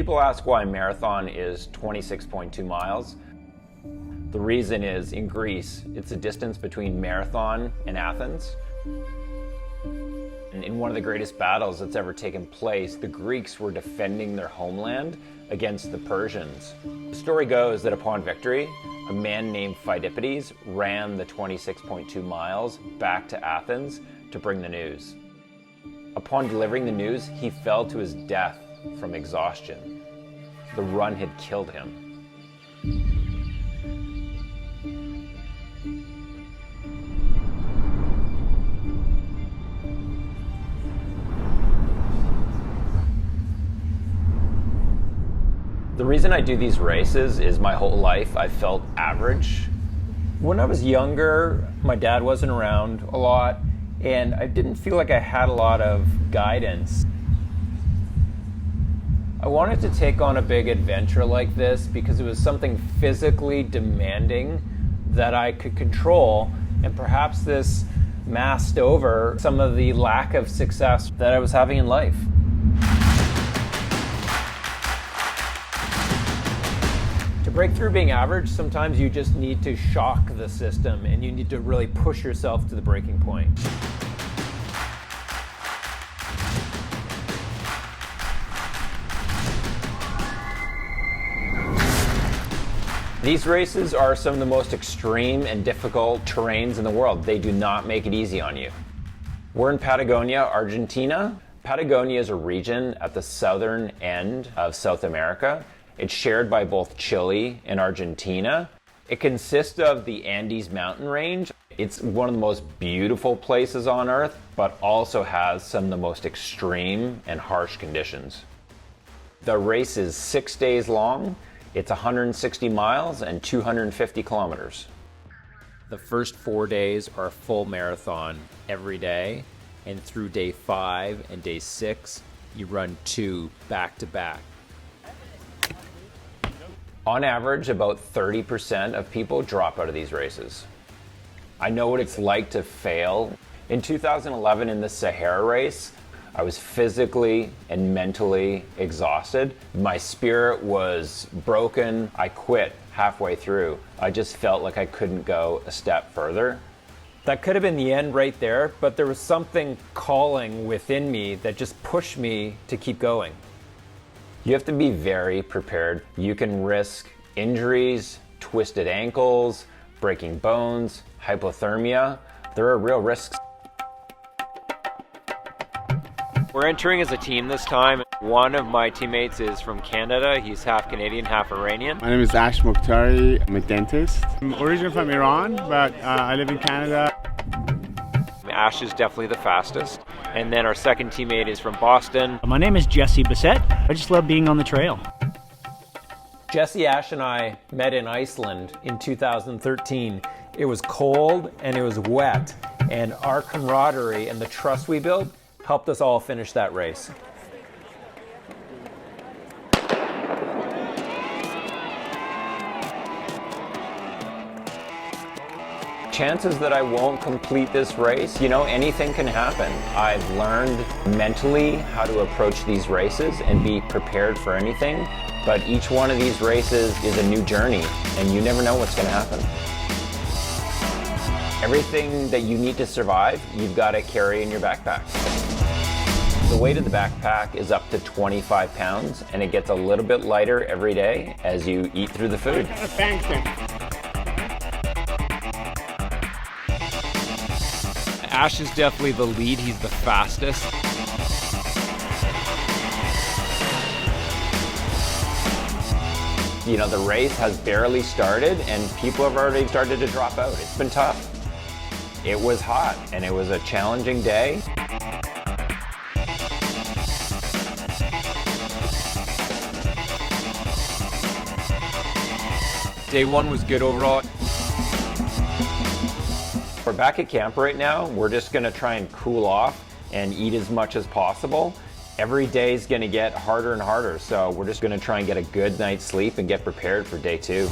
People ask why a marathon is 26.2 miles. The reason is, in Greece, it's the distance between Marathon and Athens. And in one of the greatest battles that's ever taken place, the Greeks were defending their homeland against the Persians. The story goes that upon victory, a man named Phidippides ran the 26.2 miles back to Athens to bring the news. Upon delivering the news, he fell to his death from exhaustion. The run had killed him. The reason I do these races is my whole life I felt average. When I was younger, my dad wasn't around a lot, and I didn't feel like I had a lot of guidance. I wanted to take on a big adventure like this because it was something physically demanding that I could control, and perhaps this masked over some of the lack of success that I was having in life. To break through being average, sometimes you just need to shock the system and you need to really push yourself to the breaking point. These races are some of the most extreme and difficult terrains in the world. They do not make it easy on you. We're in Patagonia, Argentina. Patagonia is a region at the southern end of South America. It's shared by both Chile and Argentina. It consists of the Andes mountain range. It's one of the most beautiful places on Earth, but also has some of the most extreme and harsh conditions. The race is 6 days long. It's 160 miles and 250 kilometers. The first 4 days are a full marathon every day, and through day 5 and day 6, you run 2 back to back. On average, about 30% of people drop out of these races. I know what it's like to fail. In 2011 in the Sahara race, I was physically and mentally exhausted. My spirit was broken. I quit halfway through. I just felt like I couldn't go a step further. That could have been the end right there, but there was something calling within me that just pushed me to keep going. You have to be very prepared. You can risk injuries, twisted ankles, breaking bones, hypothermia. There are real risks. We're entering as a team this time. One of my teammates is from Canada. He's half Canadian, half Iranian. My name is Ash Mokhtari. I'm a dentist. I'm originally from Iran, but I live in Canada. Ash is definitely the fastest. And then our second teammate is from Boston. My name is Jesse Bissett. I just love being on the trail. Jesse, Ash, and I met in Iceland in 2013. It was cold and it was wet, and our camaraderie and the trust we built helped us all finish that race. Chances that I won't complete this race, anything can happen. I've learned mentally how to approach these races and be prepared for anything, but each one of these races is a new journey, and you never know what's going to happen. Everything that you need to survive, you've got to carry in your backpack. The weight of the backpack is up to 25 pounds, and it gets a little bit lighter every day as you eat through the food. Ash is definitely the lead. He's the fastest. The race has barely started and people have already started to drop out. It's been tough. It was hot and it was a challenging day. Day 1 was good overall. We're back at camp right now. We're just gonna try and cool off and eat as much as possible. Every day is gonna get harder and harder, so we're just gonna try and get a good night's sleep and get prepared for day 2.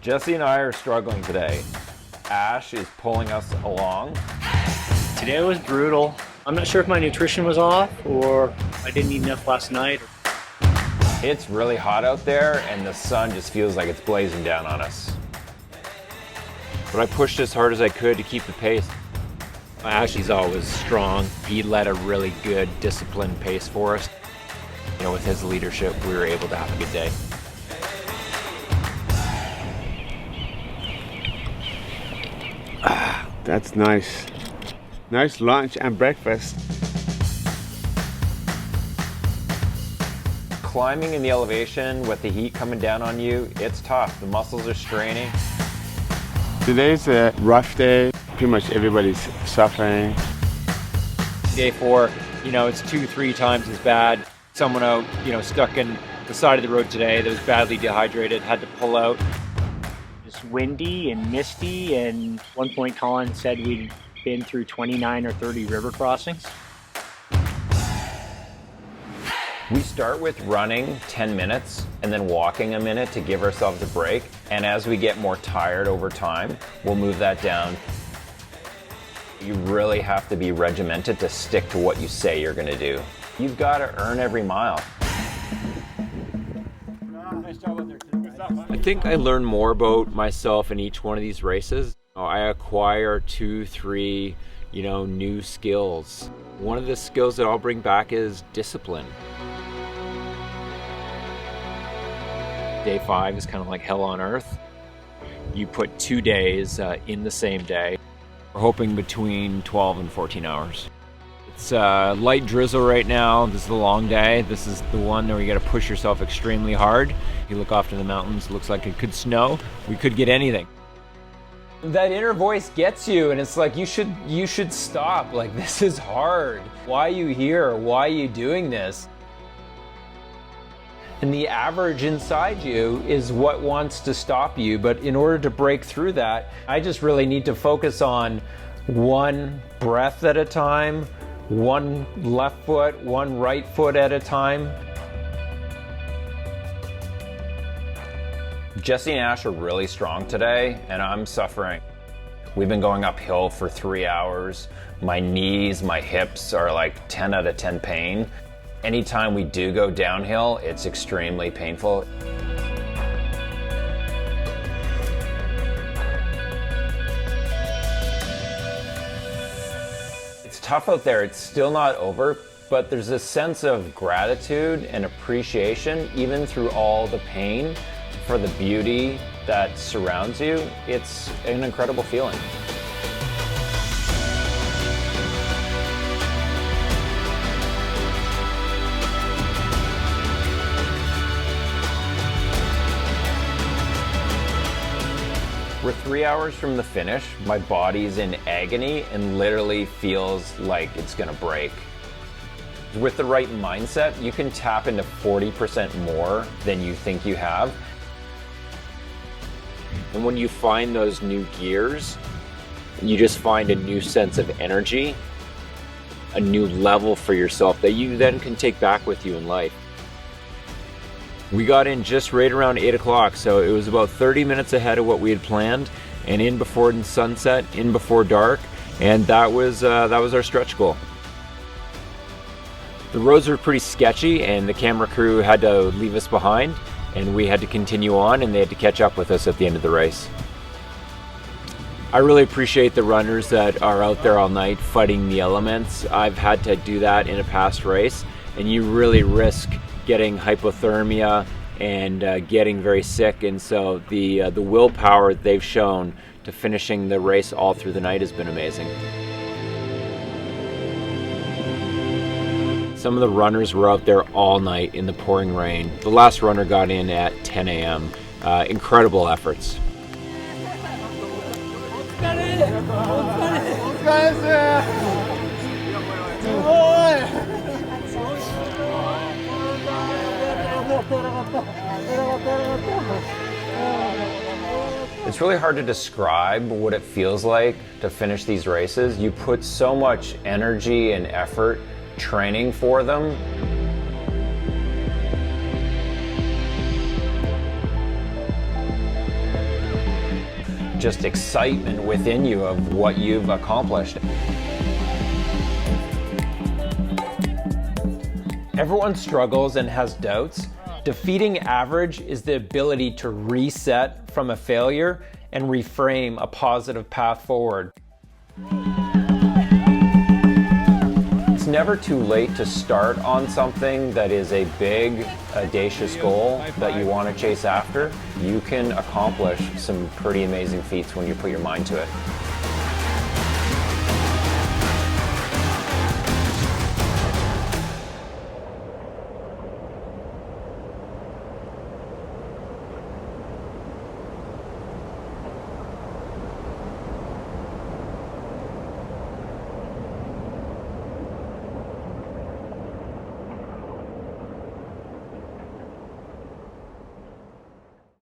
Jesse and I are struggling today. Ash is pulling us along. Today was brutal. I'm not sure if my nutrition was off or I didn't eat enough last night. It's really hot out there and the sun just feels like it's blazing down on us. But I pushed as hard as I could to keep the pace. Ash is always strong. He led a really good, disciplined pace for us. You know, with his leadership, we were able to have a good day. That's nice. Nice lunch and breakfast. Climbing in the elevation with the heat coming down on you, it's tough. The muscles are straining. Today's a rough day. Pretty much everybody's suffering. Day 4, you know, it's 2-3 times as bad. Someone out, you know, stuck in the side of the road today that was badly dehydrated, had to pull out. It's windy and misty, and at one point Colin said we'd been through 29 or 30 river crossings. We start with running 10 minutes and then walking a minute to give ourselves a break. And as we get more tired over time, we'll move that down. You really have to be regimented to stick to what you say you're going to do. You've got to earn every mile. I think I learn more about myself in each one of these races. I acquire 2-3, new skills. One of the skills that I'll bring back is discipline. Day 5 is kind of like hell on earth. You put 2 days in the same day. We're hoping between 12 and 14 hours. It's light drizzle right now. This is the long day. This is the one where you got to push yourself extremely hard. You look off to the mountains, looks like it could snow. We could get anything. That inner voice gets you, and it's like you should stop. Like, this is hard. Why are you here? Why are you doing this? And the average inside you is what wants to stop you. But in order to break through that, I just really need to focus on one breath at a time, one left foot, one right foot at a time. Jesse and Ash are really strong today, and I'm suffering. We've been going uphill for 3 hours. My knees, my hips are like 10 out of 10 pain. Anytime we do go downhill, it's extremely painful. It's tough out there. It's still not over, but there's a sense of gratitude and appreciation, even through all the pain, for the beauty that surrounds you. It's an incredible feeling. We're 3 hours from the finish. My body's in agony and literally feels like it's gonna break. With the right mindset, you can tap into 40% more than you think you have. And when you find those new gears, you just find a new sense of energy, a new level for yourself that you then can take back with you in life. We got in just right around 8 o'clock, so it was about 30 minutes ahead of what we had planned, and in before sunset, in before dark, and that was our stretch goal. The roads were pretty sketchy, and the camera crew had to leave us behind, and we had to continue on, and they had to catch up with us at the end of the race. I really appreciate the runners that are out there all night fighting the elements. I've had to do that in a past race, and you really risk getting hypothermia and getting very sick, and so the willpower they've shown to finishing the race all through the night has been amazing. Some of the runners were out there all night in the pouring rain. The last runner got in at 10 a.m. Incredible efforts. It's really hard to describe what it feels like to finish these races. You put so much energy and effort training for them. just excitement within you of what you've accomplished. Everyone struggles and has doubts. Defeating Averrage is the ability to reset from a failure and reframe a positive path forward. It's never too late to start on something that is a big, audacious goal that you want to chase after. You can accomplish some pretty amazing feats when you put your mind to it.